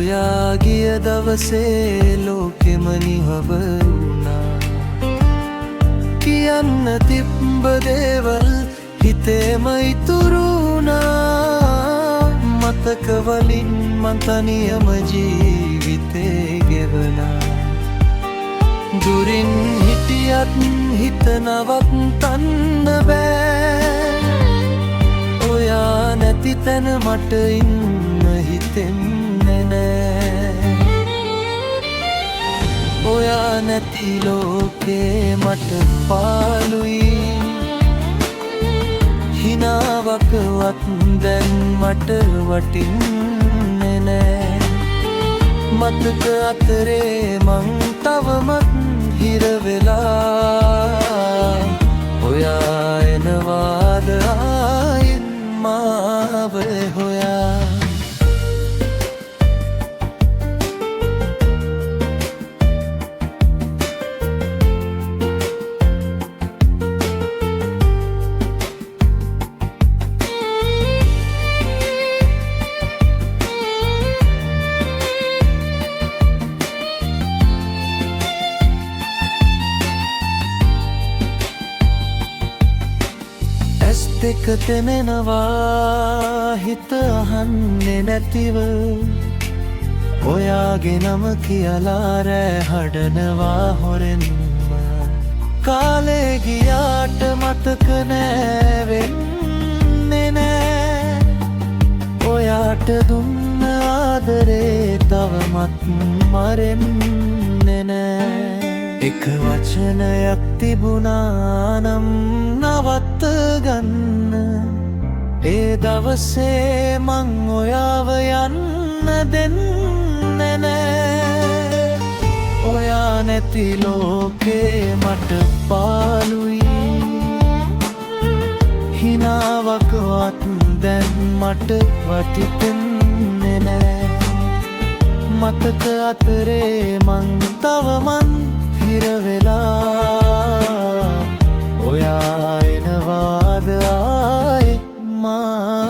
ඔයා ගිය දවසේ ලෝකෙම නිහවරුණා. කියන්න තිබ්බ දේවල් හිතේම ඉතුරුණා. මතක වලින් මං තනියම ජීවිතේ ගෙවනා. දුරින් හිටියත් හිත නවත්තන්න බෑ. ඔයා නැති තැන මට ඉන්න හිතෙන්නේ නෑ. ඔයා නැති ලෝකේ මට පාළුයි. හිනාවකවත් දැන් මට වටින්නේ නෑ. මතක අතරේ මං තවමත් හිර වෙලා. ඔයා එනවාද ආයෙත් මාව හොයා. දෙක තෙමෙනවා හිත අහන්නේ නැතිව. ඔයාගේ නම කියලා රෑ හඩනවා හොරෙන්ම. කාලේ ගියාට මතක නෑ වෙන්නේ නෑ. ඔයාට දුන්න ආදරේ තවමත් මරෙන්නේ නෑ. එක වචනයක් තිබුණා නම් නවත්ත ගන්න. ඒ දවසේ මං ඔයාව යන්න දෙන්නේ නෑ. ඔයා නැති ලෝකේ මට පාළුයි. හිනාවකවත් දැන් මට වටින්නේ නෑ. මතක අතරේ මං තවමත් හිර වෙලා. ඔයා එනවාද ආයෙත් මා